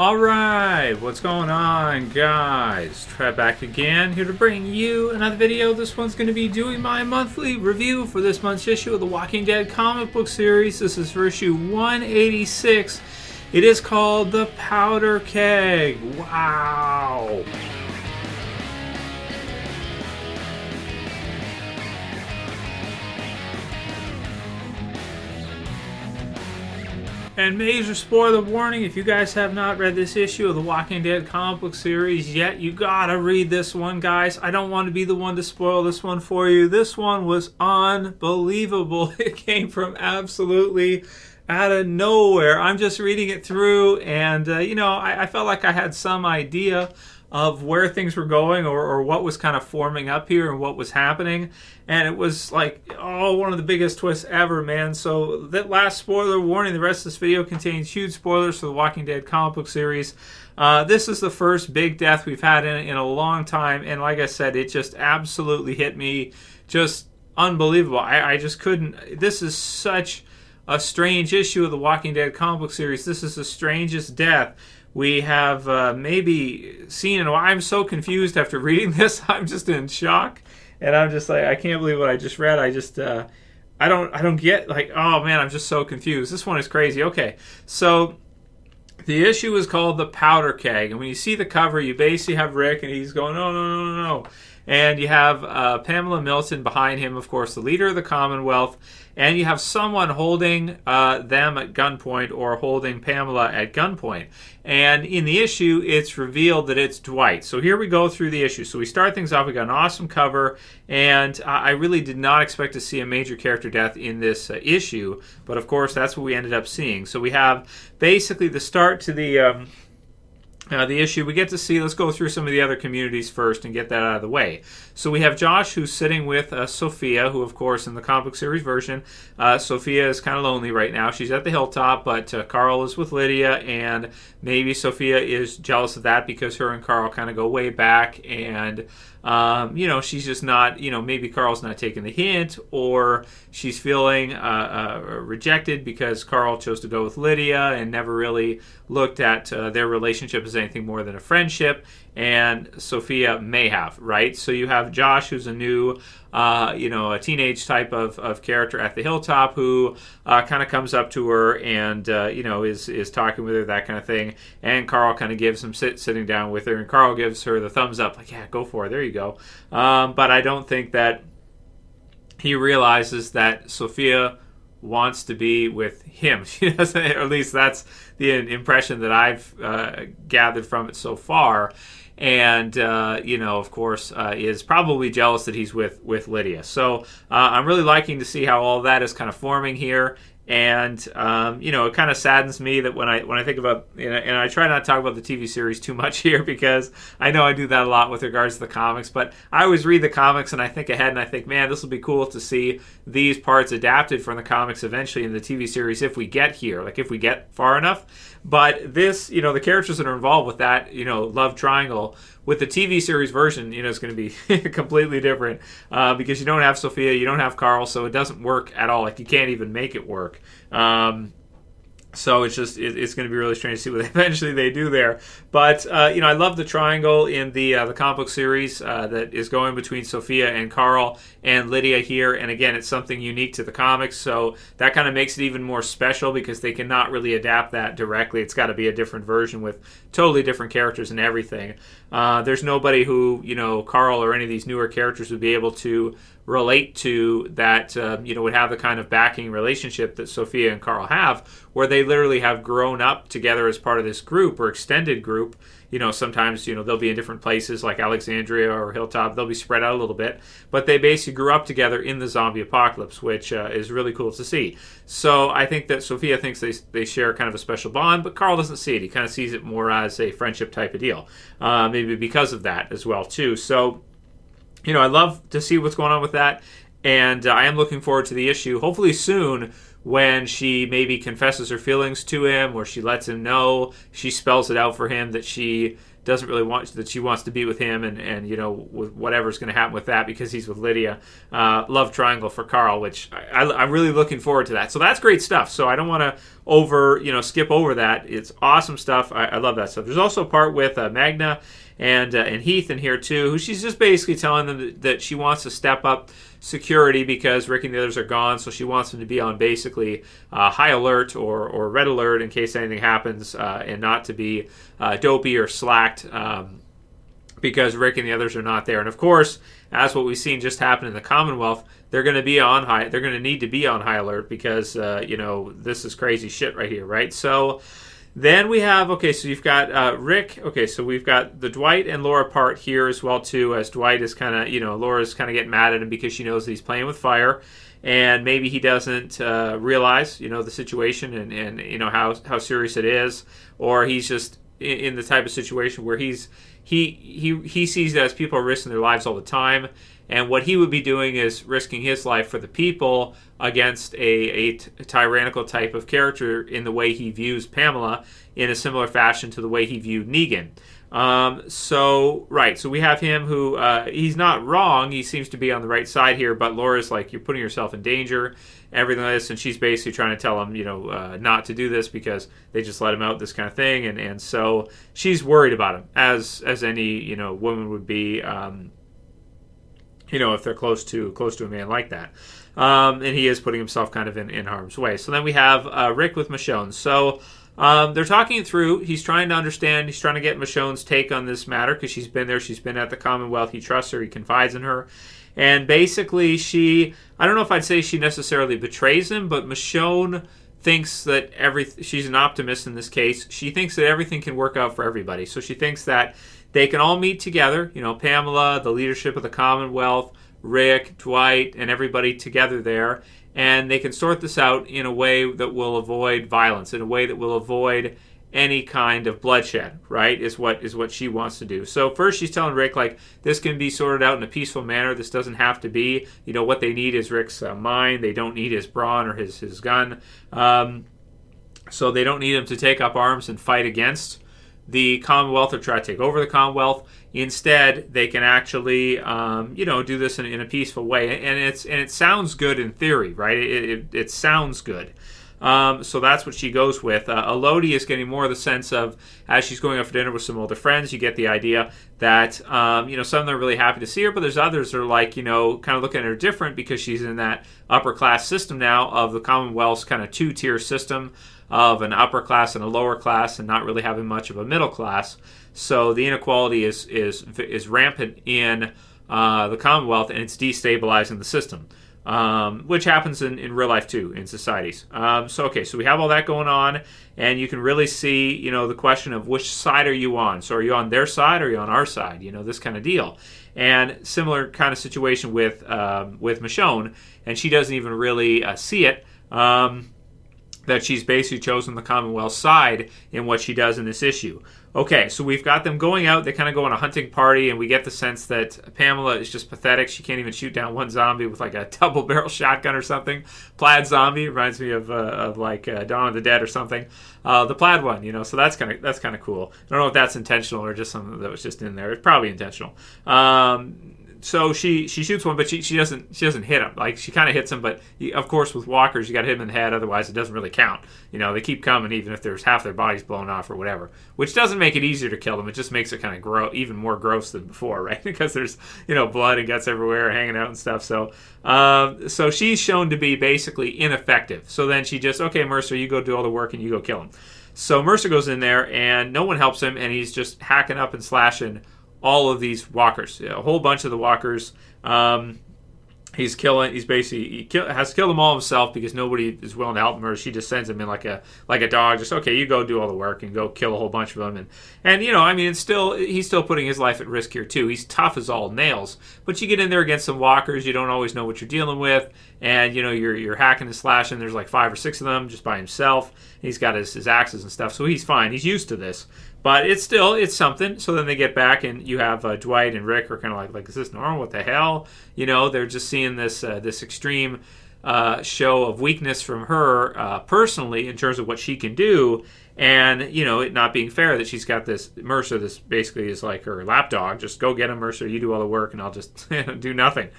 Alright, what's going on, guys? Trev back again, here to bring you another video. This one's going to be doing my monthly review for this month's issue of the Walking Dead comic book series. This is for issue 186. It is called The Powder Keg. Wow! And major spoiler warning, if you guys have not read this issue of the Walking Dead comic book series yet, you gotta read this one, guys. I don't want to be the one to spoil this one for you. This one was unbelievable. It came from absolutely out of nowhere. I'm just reading it through, and I felt like I had some idea of where things were going or what was kind of forming up here and what was happening. And it was like, one of the biggest twists ever, man. So that last spoiler warning, the rest of this video contains huge spoilers for the Walking Dead comic book series. This is the first big death we've had in a long time. And like I said, it just absolutely hit me. Just unbelievable. I just couldn't. This is such a strange issue of the Walking Dead comic book series. This is the strangest death we have maybe seen in a while. I'm so confused after reading this. I'm just in shock, and I'm just like, I can't believe what I just read. I don't get, like, oh man, I'm just so confused. This one is crazy. Okay, so the issue is called The Powder Keg, and when you see the cover, you basically have Rick, and he's going, no, no, no, no, no. And you have Pamela Milton behind him, of course, the leader of the Commonwealth, and you have someone holding them at gunpoint or holding Pamela at gunpoint. And in the issue, it's revealed that it's Dwight. So here we go through the issue. So we start things off. We got an awesome cover, and I really did not expect to see a major character death in this issue, but of course, that's what we ended up seeing. So we have basically the start to the issue. We get to see, let's go through some of the other communities first and get that out of the way. So we have Josh, who's sitting with Sophia, who, of course, in the comic series version, Sophia is kind of lonely right now. She's at the hilltop, but Carl is with Lydia, and maybe Sophia is jealous of that because her and Carl kind of go way back, and she's just not, maybe Carl's not taking the hint, or she's feeling rejected because Carl chose to go with Lydia and never really looked at their relationship as anything more than a friendship, and Sophia may have, right? So you have Josh, who's a new, a teenage type of character at the hilltop who kind of comes up to her and, is talking with her, that kind of thing. And Carl kind of gives him sitting down with her, and Carl gives her the thumbs up, like, yeah, go for it, there you go. But I don't think that he realizes that Sophia wants to be with him. She doesn't, or at least that's the impression that I've gathered from it so far. And, of course, is probably jealous that he's with Lydia. So I'm really liking to see how all that is kind of forming here. And, it kind of saddens me that when I think about, and I try not to talk about the TV series too much here because I know I do that a lot with regards to the comics, but I always read the comics and I think ahead and I think, man, this will be cool to see these parts adapted from the comics eventually in the TV series if we get here, like if we get far enough. But this, the characters that are involved with that, love triangle, with the TV series version, it's going to be completely different because you don't have Sophia, you don't have Carl, so it doesn't work at all. Like, you can't even make it work. So it's just, it's going to be really strange to see what eventually they do there. But, I love the triangle in the comic book series that is going between Sophia and Carl and Lydia here. And again, it's something unique to the comics. So that kind of makes it even more special because they cannot really adapt that directly. It's got to be a different version with totally different characters and everything. There's nobody who, Carl or any of these newer characters would be able to relate to that, would have the kind of backing relationship that Sophia and Carl have, where they literally have grown up together as part of this group or extended group. Sometimes, they'll be in different places like Alexandria or Hilltop. They'll be spread out a little bit, but they basically grew up together in the zombie apocalypse, which is really cool to see. So I think that Sophia thinks they share kind of a special bond, but Carl doesn't see it. He kind of sees it more as a friendship type of deal, maybe because of that as well, too. So, I love to see what's going on with that, and I am looking forward to the issue, hopefully soon, when she maybe confesses her feelings to him, or she lets him know, she spells it out for him that she doesn't really want, that she wants to be with him, and with whatever's going to happen with that because he's with Lydia. Love triangle for Carl, which I'm really looking forward to that. So that's great stuff. So I don't want to skip over that. It's awesome stuff. I love that stuff. There's also a part with Magna and Heath in here too, who she's just basically telling them that she wants to step up security because Rick and the others are gone, so she wants them to be on basically high alert or red alert in case anything happens, and not to be dopey or slacked because Rick and the others are not there. And of course, as what we've seen just happen in the Commonwealth, they're going to be on high. They're going to need to be on high alert because this is crazy shit right here, right? So then we have, so you've got Rick. Okay, so we've got the Dwight and Laura part here as well, too, as Dwight is kind of, Laura's kind of getting mad at him because she knows that he's playing with fire, and maybe he doesn't realize, the situation and how serious it is, or he's just in the type of situation where he sees that as people are risking their lives all the time, and what he would be doing is risking his life for the people against a tyrannical type of character in the way he views Pamela, in a similar fashion to the way he viewed Negan. So we have him who, he's not wrong, he seems to be on the right side here, but Laura's like, you're putting yourself in danger, everything like this, and she's basically trying to tell him, not to do this because they just let him out, this kind of thing, and so she's worried about him, as any, woman would be, if they're close to a man like that. And he is putting himself kind of in harm's way. So then we have Rick with Michonne. So they're talking it through. He's trying to understand. He's trying to get Michonne's take on this matter because she's been there. She's been at the Commonwealth. He trusts her. He confides in her. And basically I don't know if I'd say she necessarily betrays him, but Michonne thinks that she's an optimist in this case. She thinks that everything can work out for everybody. So she thinks that they can all meet together, Pamela, the leadership of the Commonwealth, Rick, Dwight, and everybody together there, and they can sort this out in a way that will avoid violence, in a way that will avoid any kind of bloodshed, right, is what she wants to do. So first she's telling Rick, like, this can be sorted out in a peaceful manner. This doesn't have to be, what they need is Rick's mind. They don't need his brawn or his gun. So they don't need him to take up arms and fight against the Commonwealth or try to take over the Commonwealth. Instead, they can actually, do this in a peaceful way, and it sounds good in theory, right? It sounds good. So that's what she goes with. Elodie is getting more of the sense of, as she's going out for dinner with some older friends, you get the idea that, some of them are really happy to see her, but there's others that are like, kind of looking at her different because she's in that upper class system now of the Commonwealth's kind of two-tier system of an upper class and a lower class, and not really having much of a middle class. So the inequality is rampant in the Commonwealth, and it's destabilizing the system, which happens in real life too, in societies. So we have all that going on, and you can really see, the question of which side are you on? So are you on their side or are you on our side? This kind of deal. And similar kind of situation with Michonne, and she doesn't even really see it. That she's basically chosen the Commonwealth side in what she does in this issue. Okay, so we've got them going out. They kind of go on a hunting party, and we get the sense that Pamela is just pathetic. She can't even shoot down one zombie with like a double-barrel shotgun or something. Plaid zombie reminds me of Dawn of the Dead or something. The plaid one, so that's kind of cool. I don't know if that's intentional or just something that was just in there. It's probably intentional. So she shoots one, but she doesn't hit him. Like, she kind of hits him, but of course with walkers you got to hit him in the head, otherwise it doesn't really count. They keep coming even if there's half their bodies blown off or whatever, which doesn't make it easier to kill them. It just makes it kind of even more gross than before, right? Because there's blood and guts everywhere hanging out and stuff. So she's shown to be basically ineffective. So then she just, okay, Mercer, you go do all the work and you go kill him. So Mercer goes in there and no one helps him, and he's just hacking up and slashing all of these walkers, a whole bunch of the walkers. He has to kill them all himself because nobody is willing to help him, or she just sends him in like a dog. Just, okay, you go do all the work and go kill a whole bunch of them. And he's still putting his life at risk here too. He's tough as all nails, but you get in there against some walkers, you don't always know what you're dealing with, and you're hacking and slashing. There's like 5 or 6 of them just by himself. He's got his axes and stuff, so he's fine. He's used to this. But it's something. So then they get back, and you have Dwight and Rick are kind of like, is this normal? What the hell? They're just seeing this extreme show of weakness from her personally in terms of what she can do. And, it not being fair that she's got this Mercer, this basically is like her lapdog. Just go get him, Mercer. You do all the work, and I'll just do nothing,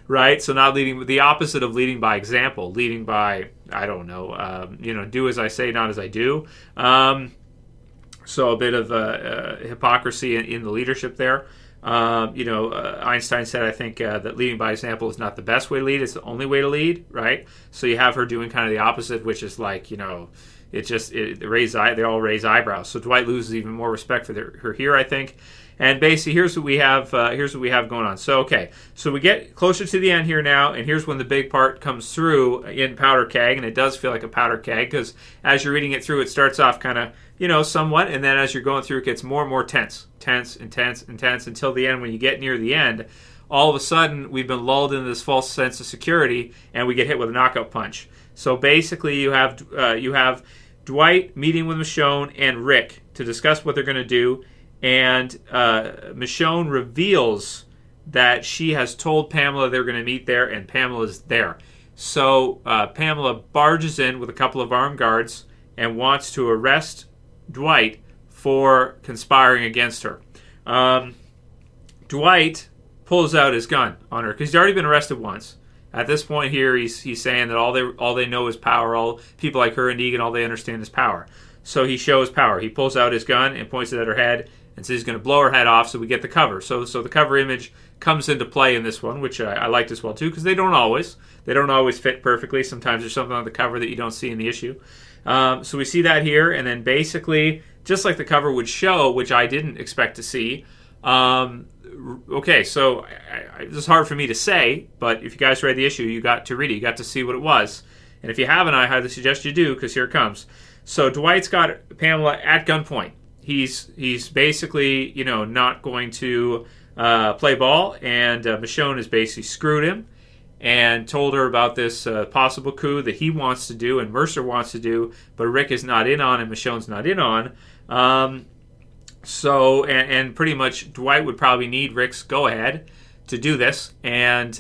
right? So not leading, the opposite of leading by example, leading by, I don't know, do as I say, not as I do. So a bit of hypocrisy in the leadership there. Einstein said, I think, that leading by example is not the best way to lead. It's the only way to lead, right? So you have her doing kind of the opposite, which is like, they all raise eyebrows. So Dwight loses even more respect for her here, I think. And basically, here's what we have going on. So so we get closer to the end here now, and here's when the big part comes through in Powder Keg, and it does feel like a powder keg because as you're reading it through, it starts off kind of somewhat, and then as you're going through, it gets more and more tense until the end. When you get near the end, all of a sudden we've been lulled into this false sense of security, and we get hit with a knockout punch. So basically, you have Dwight meeting with Michonne and Rick to discuss what they're going to do. And Michonne reveals that she has told Pamela they're going to meet there, and Pamela's there. So Pamela barges in with a couple of armed guards and wants to arrest Dwight for conspiring against her. Dwight pulls out his gun on her because he's already been arrested once. At this point here, he's saying that all they know is power. All people like her and Negan, all they understand is power. So he shows power. He pulls out his gun and points it at her head and says he's going to blow her head off, so we get the cover. So the cover image comes into play in this one, which I liked as well too, because they don't always fit perfectly. Sometimes there's something on the cover that you don't see in the issue. So we see that here, and then basically, just like the cover would show, which I didn't expect to see. So this is hard for me to say, but if you guys read the issue, you got to read it. You got to see what it was. And if you haven't, I highly suggest you do, because here it comes. So Dwight's got Pamela at gunpoint. He's basically, not going to play ball, and Michonne has basically screwed him and told her about this possible coup that he wants to do and Mercer wants to do, but Rick is not in on and Michonne's not in on. And pretty much Dwight would probably need Rick's go-ahead to do this, and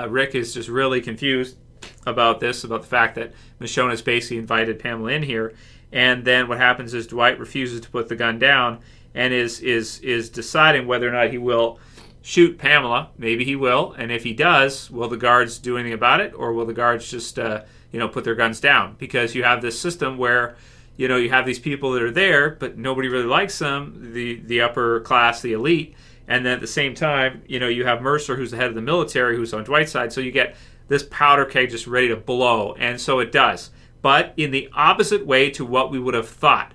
Rick is just really confused about this, about the fact that Michonne has basically invited Pamela in here. And then what happens is Dwight refuses to put the gun down and is deciding whether or not he will shoot Pamela. Maybe he will, and if he does, will the guards do anything about it, or will the guards just put their guns down? Because you have this system where you have these people that are there, but nobody really likes them, the upper class, the elite, and then at the same time, you have Mercer, who's the head of the military, who's on Dwight's side, so you get this powder keg just ready to blow, and so it does. But in the opposite way to what we would have thought.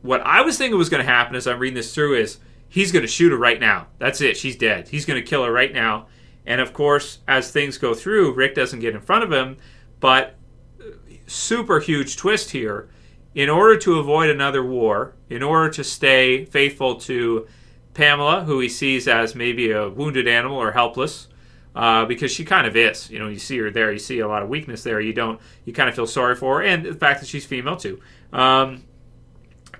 What I was thinking was going to happen as I'm reading this through is he's going to shoot her right now. That's it. She's dead. He's going to kill her right now. And of course, as things go through, Rick doesn't get in front of him. But super huge twist here. In order to avoid another war, in order to stay faithful to Pamela, who he sees as maybe a wounded animal or helpless, because she kind of is. You see her there. You see a lot of weakness there. You kind of feel sorry for her. And the fact that she's female, too.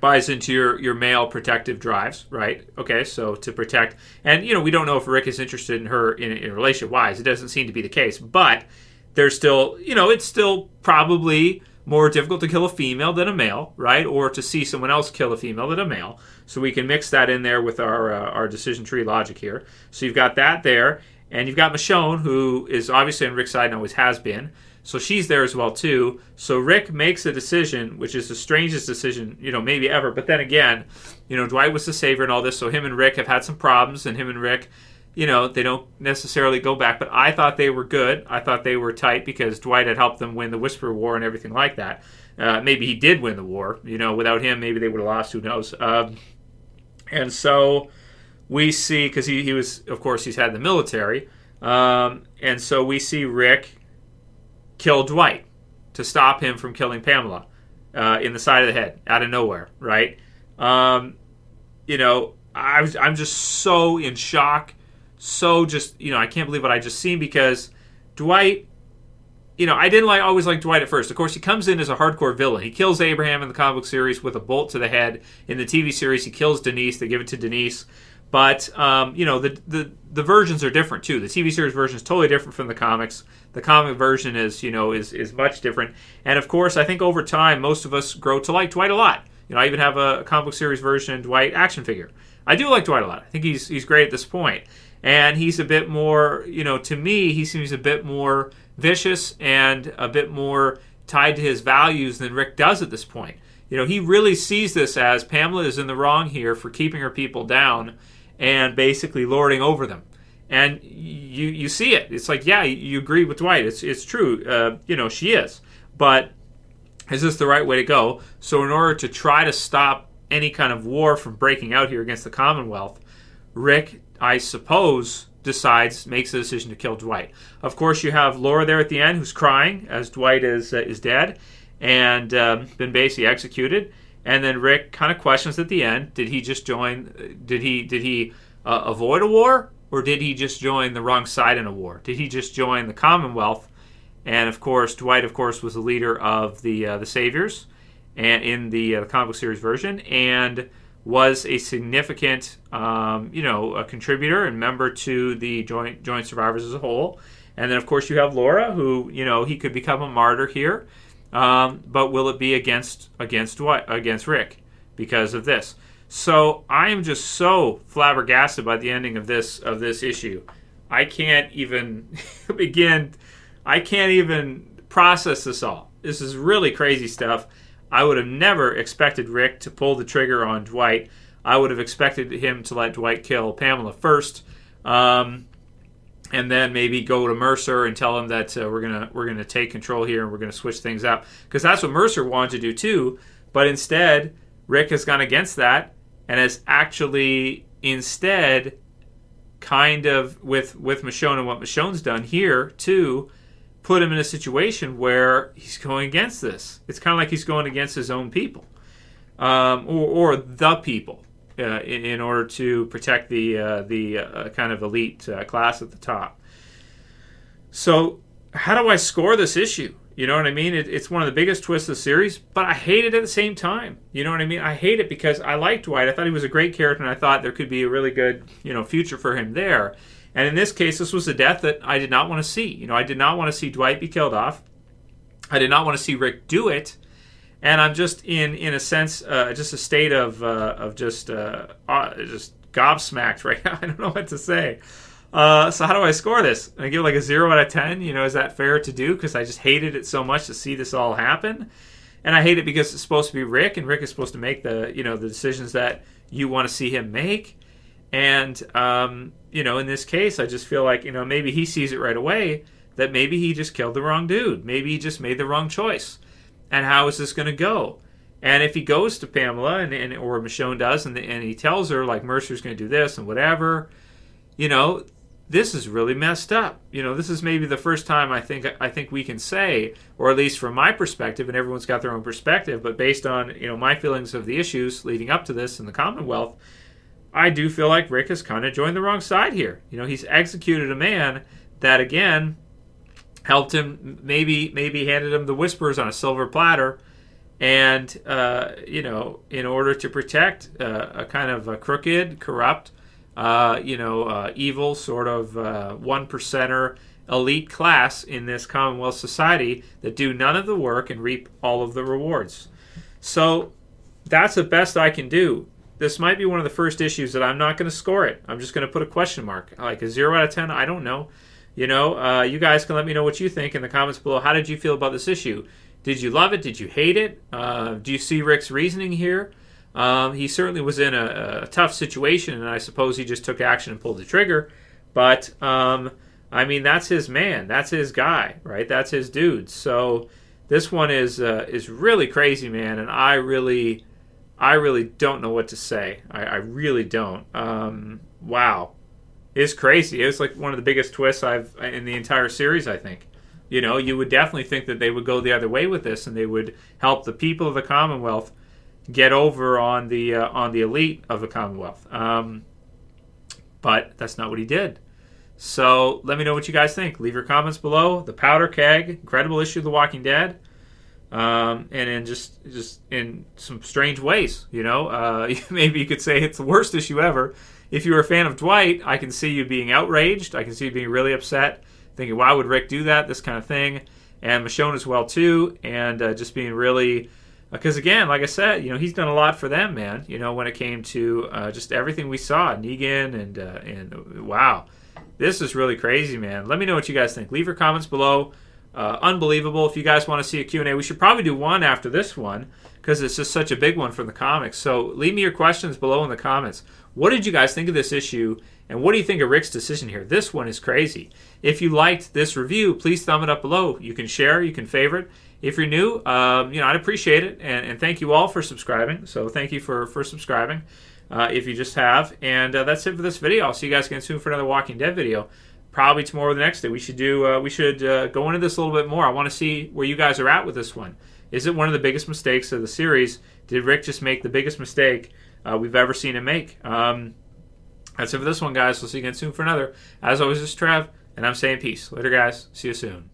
Buys into your male protective drives, right? Okay, so to protect. And, we don't know if Rick is interested in her in relationship-wise. It doesn't seem to be the case. But there's still, it's still probably more difficult to kill a female than a male, right? Or to see someone else kill a female than a male. So we can mix that in there with our decision tree logic here. So you've got that there. And you've got Michonne, who is obviously on Rick's side and always has been. So she's there as well, too. So Rick makes a decision, which is the strangest decision, maybe ever. But then again, Dwight was the savior and all this. So him and Rick have had some problems. And him and Rick, they don't necessarily go back. But I thought they were good. I thought they were tight because Dwight had helped them win the Whisper War and everything like that. Maybe he did win the war. Without him, maybe they would have lost. Who knows? And so we see, because he was, of course, he's had the military, and so we see Rick kill Dwight to stop him from killing Pamela in the side of the head, out of nowhere, right? I'm just so in shock, so just, I can't believe what I just seen, because Dwight, I didn't always like Dwight at first. Of course, he comes in as a hardcore villain. He kills Abraham in the comic book series with a bolt to the head. In the TV series, he kills Denise. They give it to Denise. But, the versions are different, too. The TV series version is totally different from the comics. The comic version is much different. And, of course, I think over time, most of us grow to like Dwight a lot. I even have a comic book series version Dwight action figure. I do like Dwight a lot. I think he's great at this point. And he's a bit more, to me, he seems a bit more vicious and a bit more tied to his values than Rick does at this point. He really sees this as Pamela is in the wrong here for keeping her people down and basically lording over them. And you see it. It's like, yeah, you agree with Dwight. It's true. She is. But is this the right way to go? So in order to try to stop any kind of war from breaking out here against the Commonwealth, Rick, I suppose, makes the decision to kill Dwight. Of course, you have Laura there at the end who's crying as Dwight is dead and been basically executed. And then Rick kind of questions at the end, did he just join, did he avoid a war? Or did he just join the wrong side in a war? Did he just join the Commonwealth? And of course, Dwight, of course, was the leader of the Saviors, and in the comic book series version, and was a significant, a contributor and member to the joint survivors as a whole. And then, of course, you have Laura, who he could become a martyr here, but will it be against Rick because of this? So I am just so flabbergasted by the ending of this issue. I can't even begin. I can't even process this all. This is really crazy stuff. I would have never expected Rick to pull the trigger on Dwight. I would have expected him to let Dwight kill Pamela first, and then maybe go to Mercer and tell him that we're gonna take control here and we're gonna switch things up, because that's what Mercer wanted to do too. But instead, Rick has gone against that and has actually instead kind of with Michonne and what Michonne's done here too, put him in a situation where he's going against this. It's kind of like he's going against his own people, or the people, in order to protect the kind of elite class at the top. So how do I score this issue? You know what I mean? It's one of the biggest twists of the series, but I hate it at the same time. You know what I mean? I hate it because I liked Dwight. I thought he was a great character, and I thought there could be a really good, future for him there. And in this case, this was a death that I did not want to see. I did not want to see Dwight be killed off. I did not want to see Rick do it. And I'm just in a sense, just a state of just gobsmacked right now. I don't know what to say. So how do I score this? I give it like a 0 out of 10. Is that fair to do? Because I just hated it so much to see this all happen. And I hate it because it's supposed to be Rick, and Rick is supposed to make the decisions that you want to see him make. And, in this case, I just feel like, maybe he sees it right away that maybe he just killed the wrong dude. Maybe he just made the wrong choice. And how is this going to go? And if he goes to Pamela, or Michonne does, and he tells her, like, Mercer's going to do this and whatever, this is really messed up. This is maybe the first time I think we can say, or at least from my perspective, and everyone's got their own perspective, but based on, my feelings of the issues leading up to this in the Commonwealth, I do feel like Rick has kind of joined the wrong side here. He's executed a man that, again, helped him, maybe handed him the whispers on a silver platter, and, in order to protect a kind of a crooked, corrupt, evil sort of one percenter elite class in this Commonwealth society that do none of the work and reap all of the rewards. So that's the best I can do. This might be one of the first issues that I'm not going to score it. I'm just going to put a question mark, like a 0 out of 10. I don't know. You guys can let me know what you think in the comments below. How did you feel about this issue? Did you love it? Did you hate it? Do you see Rick's reasoning here? He certainly was in a tough situation, and I suppose he just took action and pulled the trigger. But, that's his man. That's his guy, right? That's his dude. So this one is really crazy, man, and I really don't know what to say. I really don't. Wow. It's crazy. It was like one of the biggest twists I've in the entire series, I think. You would definitely think that they would go the other way with this, and they would help the people of the Commonwealth get over on the elite of the Commonwealth. But that's not what he did. So let me know what you guys think. Leave your comments below. The Powder Keg, incredible issue of The Walking Dead. And in just in some strange ways, maybe you could say it's the worst issue ever. If you were a fan of Dwight, I can see you being outraged. I can see you being really upset, thinking, why would Rick do that? This kind of thing. And Michonne as well, too. And just being really Because again, like I said, he's done a lot for them, man. When it came to just everything we saw, Negan and wow, this is really crazy, man. Let me know what you guys think. Leave your comments below. Unbelievable. If you guys want to see a Q&A, we should probably do one after this one because it's just such a big one from the comics. So leave me your questions below in the comments. What did you guys think of this issue, and what do you think of Rick's decision here? This one is crazy. If you liked this review, please thumb it up below. You can share, you can favorite. If you're new, I'd appreciate it, and thank you all for subscribing. So thank you for subscribing if you just have. And that's it for this video. I'll see you guys again soon for another Walking Dead video. Probably tomorrow or the next day. We should go into this a little bit more. I want to see where you guys are at with this one. Is it one of the biggest mistakes of the series? Did Rick just make the biggest mistake we've ever seen him make? That's it for this one, guys. We'll see you again soon for another. As always, this is Trev, and I'm saying peace. Later, guys. See you soon.